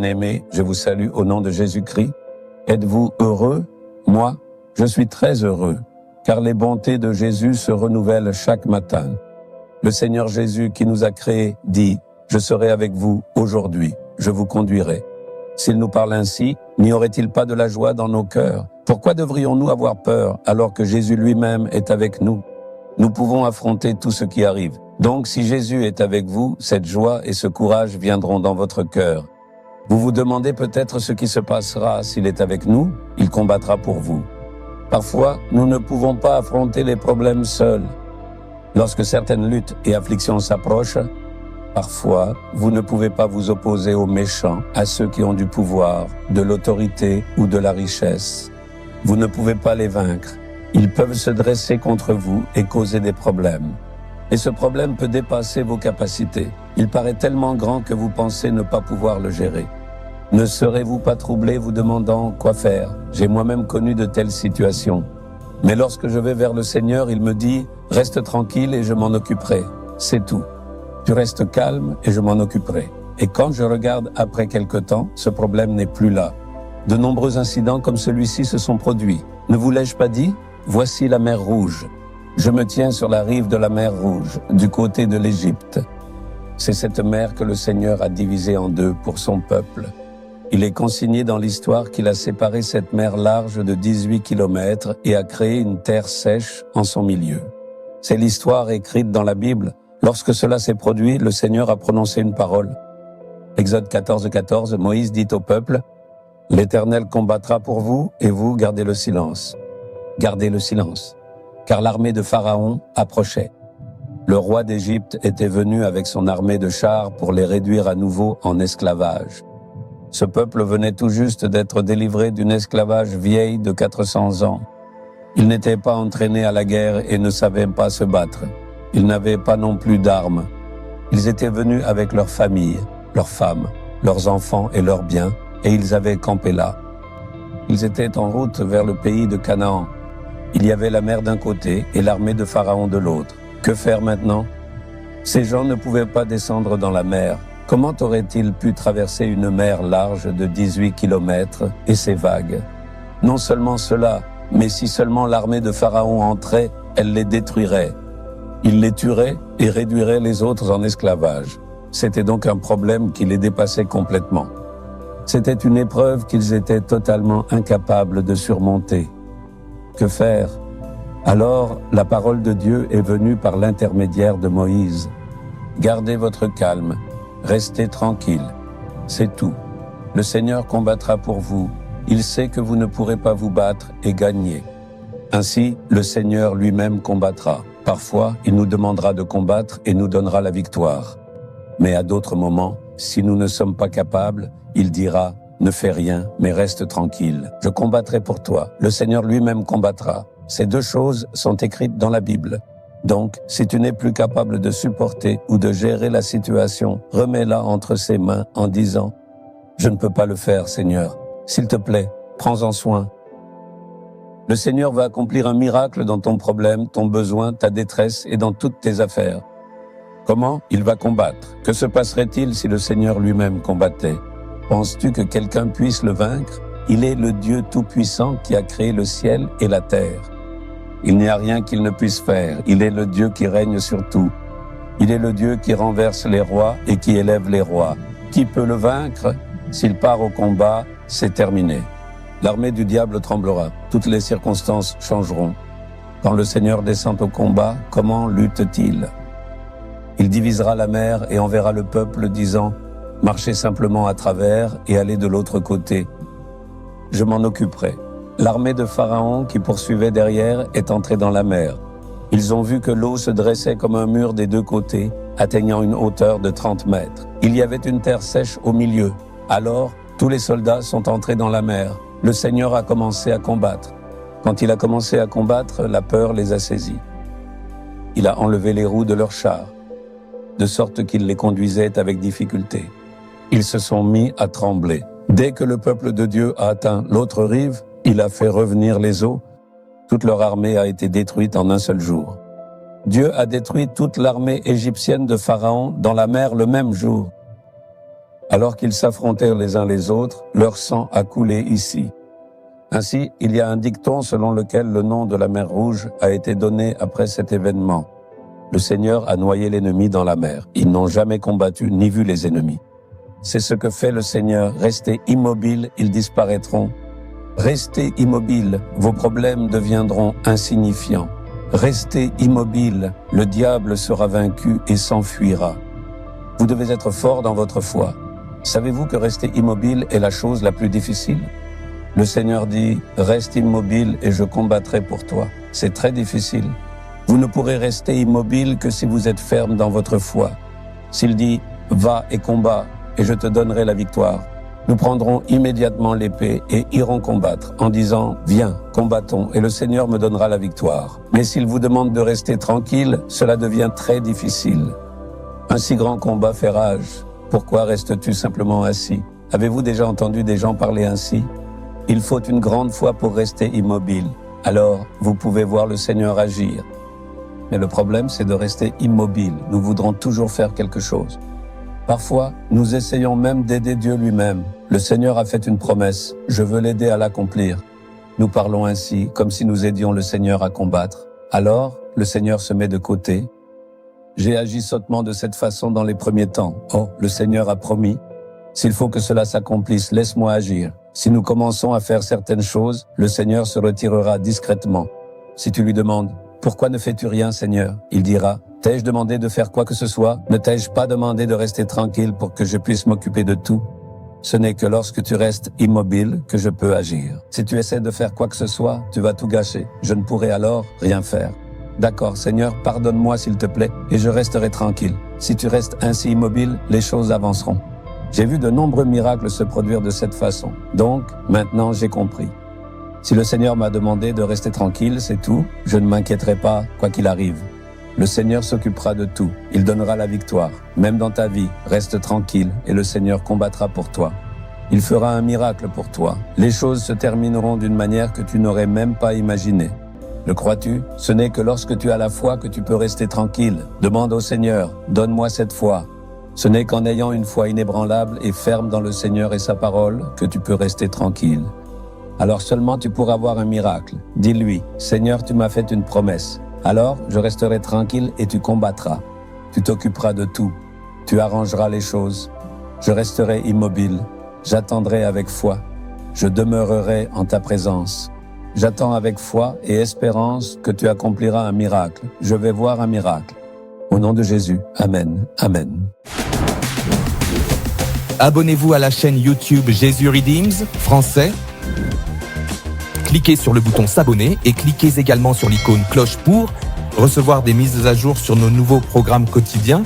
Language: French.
bien-aimés, je vous salue au nom de Jésus-Christ. Êtes-vous heureux? Moi, je suis très heureux, car les bontés de Jésus se renouvellent chaque matin. Le Seigneur Jésus qui nous a créés dit « Je serai avec vous aujourd'hui, je vous conduirai ». S'il nous parle ainsi, n'y aurait-il pas de la joie dans nos cœurs? Pourquoi devrions-nous avoir peur alors que Jésus lui-même est avec nous? Nous pouvons affronter tout ce qui arrive. Donc, si Jésus est avec vous, cette joie et ce courage viendront dans votre cœur. Vous vous demandez peut-être ce qui se passera s'il est avec nous, il combattra pour vous. Parfois, nous ne pouvons pas affronter les problèmes seuls. Lorsque certaines luttes et afflictions s'approchent, parfois, vous ne pouvez pas vous opposer aux méchants, à ceux qui ont du pouvoir, de l'autorité ou de la richesse. Vous ne pouvez pas les vaincre. Ils peuvent se dresser contre vous et causer des problèmes. Et ce problème peut dépasser vos capacités. Il paraît tellement grand que vous pensez ne pas pouvoir le gérer. Ne serez-vous pas troublé vous demandant quoi faire? J'ai moi-même connu de telles situations. Mais lorsque je vais vers le Seigneur, il me dit « Reste tranquille et je m'en occuperai. » C'est tout. Tu restes calme et je m'en occuperai. Et quand je regarde après quelque temps, ce problème n'est plus là. De nombreux incidents comme celui-ci se sont produits. Ne vous l'ai-je pas dit? Voici la mer Rouge. Je me tiens sur la rive de la mer Rouge, du côté de l'Égypte. C'est cette mer que le Seigneur a divisée en deux pour son peuple. Il est consigné dans l'histoire qu'il a séparé cette mer large de 18 kilomètres et a créé une terre sèche en son milieu. C'est l'histoire écrite dans la Bible. Lorsque cela s'est produit, le Seigneur a prononcé une parole. Exode 14, Moïse dit au peuple « L'Éternel combattra pour vous et vous gardez le silence. » Gardez le silence, car l'armée de Pharaon approchait. Le roi d'Égypte était venu avec son armée de chars pour les réduire à nouveau en esclavage. Ce peuple venait tout juste d'être délivré d'une esclavage vieille de 400 ans. Ils n'étaient pas entraînés à la guerre et ne savaient pas se battre. Ils n'avaient pas non plus d'armes. Ils étaient venus avec leurs familles, leurs femmes, leurs enfants et leurs biens, et ils avaient campé là. Ils étaient en route vers le pays de Canaan. Il y avait la mer d'un côté et l'armée de Pharaon de l'autre. Que faire maintenant? Ces gens ne pouvaient pas descendre dans la mer. Comment auraient-ils pu traverser une mer large de 18 kilomètres et ses vagues? Non seulement cela, mais si seulement l'armée de Pharaon entrait, elle les détruirait. Il les tuerait et réduirait les autres en esclavage. C'était donc un problème qui les dépassait complètement. C'était une épreuve qu'ils étaient totalement incapables de surmonter. Que faire? Alors, la parole de Dieu est venue par l'intermédiaire de Moïse. Gardez votre calme, restez tranquille. C'est tout. Le Seigneur combattra pour vous. Il sait que vous ne pourrez pas vous battre et gagner. Ainsi, le Seigneur lui-même combattra. Parfois, il nous demandera de combattre et nous donnera la victoire. Mais à d'autres moments, si nous ne sommes pas capables, il dira « Ne fais rien, mais reste tranquille. Je combattrai pour toi. Le Seigneur lui-même combattra. » Ces deux choses sont écrites dans la Bible. Donc, si tu n'es plus capable de supporter ou de gérer la situation, remets-la entre ses mains en disant « Je ne peux pas le faire, Seigneur. S'il te plaît, prends-en soin. » Le Seigneur va accomplir un miracle dans ton problème, ton besoin, ta détresse et dans toutes tes affaires. Comment? Il va combattre. Que se passerait-il si le Seigneur lui-même combattait? Penses-tu que quelqu'un puisse le vaincre? Il est le Dieu Tout-Puissant qui a créé le ciel et la terre. Il n'y a rien qu'il ne puisse faire. Il est le Dieu qui règne sur tout. Il est le Dieu qui renverse les rois et qui élève les rois. Qui peut le vaincre? S'il part au combat, c'est terminé. L'armée du diable tremblera. Toutes les circonstances changeront. Quand le Seigneur descend au combat, comment lutte-t-il? Il divisera la mer et enverra le peuple disant « Marchez simplement à travers et allez de l'autre côté. Je m'en occuperai. » L'armée de Pharaon qui poursuivait derrière est entrée dans la mer. Ils ont vu que l'eau se dressait comme un mur des deux côtés, atteignant une hauteur de 30 mètres. Il y avait une terre sèche au milieu. Alors, tous les soldats sont entrés dans la mer. Le Seigneur a commencé à combattre. Quand il a commencé à combattre, la peur les a saisis. Il a enlevé les roues de leurs chars, de sorte qu'il les conduisait avec difficulté. Ils se sont mis à trembler. Dès que le peuple de Dieu a atteint l'autre rive, il a fait revenir les eaux. Toute leur armée a été détruite en un seul jour. Dieu a détruit toute l'armée égyptienne de Pharaon dans la mer le même jour. Alors qu'ils s'affrontèrent les uns les autres, leur sang a coulé ici. Ainsi, il y a un dicton selon lequel le nom de la mer Rouge a été donné après cet événement. Le Seigneur a noyé l'ennemi dans la mer. Ils n'ont jamais combattu ni vu les ennemis. C'est ce que fait le Seigneur. Restez immobiles, ils disparaîtront. Restez immobiles, vos problèmes deviendront insignifiants. Restez immobiles, le diable sera vaincu et s'enfuira. Vous devez être fort dans votre foi. Savez-vous que rester immobile est la chose la plus difficile? Le Seigneur dit, reste immobile et je combattrai pour toi. C'est très difficile. Vous ne pourrez rester immobile que si vous êtes ferme dans votre foi. S'il dit, va et combat et je te donnerai la victoire, nous prendrons immédiatement l'épée et irons combattre en disant, viens, combattons et le Seigneur me donnera la victoire. Mais s'il vous demande de rester tranquille, cela devient très difficile. Un si grand combat fait rage. Pourquoi restes-tu simplement assis? Avez-vous déjà entendu des gens parler ainsi? Il faut une grande foi pour rester immobile. Alors, vous pouvez voir le Seigneur agir. Mais le problème, c'est de rester immobile. Nous voudrons toujours faire quelque chose. Parfois, nous essayons même d'aider Dieu lui-même. Le Seigneur a fait une promesse. Je veux l'aider à l'accomplir. Nous parlons ainsi, comme si nous aidions le Seigneur à combattre. Alors, le Seigneur se met de côté. J'ai agi sottement de cette façon dans les premiers temps. Oh, le Seigneur a promis. S'il faut que cela s'accomplisse, laisse-moi agir. Si nous commençons à faire certaines choses, le Seigneur se retirera discrètement. Si tu lui demandes, pourquoi ne fais-tu rien, Seigneur? Il dira, t'ai-je demandé de faire quoi que ce soit? Ne t'ai-je pas demandé de rester tranquille pour que je puisse m'occuper de tout? Ce n'est que lorsque tu restes immobile que je peux agir. Si tu essaies de faire quoi que ce soit, tu vas tout gâcher. Je ne pourrai alors rien faire. D'accord, Seigneur, pardonne-moi s'il te plaît, et je resterai tranquille. Si tu restes ainsi immobile, les choses avanceront. J'ai vu de nombreux miracles se produire de cette façon. Donc, maintenant, j'ai compris. Si le Seigneur m'a demandé de rester tranquille, c'est tout, je ne m'inquiéterai pas, quoi qu'il arrive. Le Seigneur s'occupera de tout. Il donnera la victoire. Même dans ta vie, reste tranquille et le Seigneur combattra pour toi. Il fera un miracle pour toi. Les choses se termineront d'une manière que tu n'aurais même pas imaginée. Le crois-tu? Ce n'est que lorsque tu as la foi que tu peux rester tranquille. Demande au Seigneur, donne-moi cette foi. Ce n'est qu'en ayant une foi inébranlable et ferme dans le Seigneur et sa parole que tu peux rester tranquille. Alors seulement tu pourras voir un miracle. Dis-lui, Seigneur, tu m'as fait une promesse. Alors je resterai tranquille et tu combattras. Tu t'occuperas de tout. Tu arrangeras les choses. Je resterai immobile. J'attendrai avec foi. Je demeurerai en ta présence. J'attends avec foi et espérance que tu accompliras un miracle. Je vais voir un miracle. Au nom de Jésus. Amen. Amen. Abonnez-vous à la chaîne YouTube Jésus Redeems français. Cliquez sur le bouton s'abonner et cliquez également sur l'icône cloche pour recevoir des mises à jour sur nos nouveaux programmes quotidiens.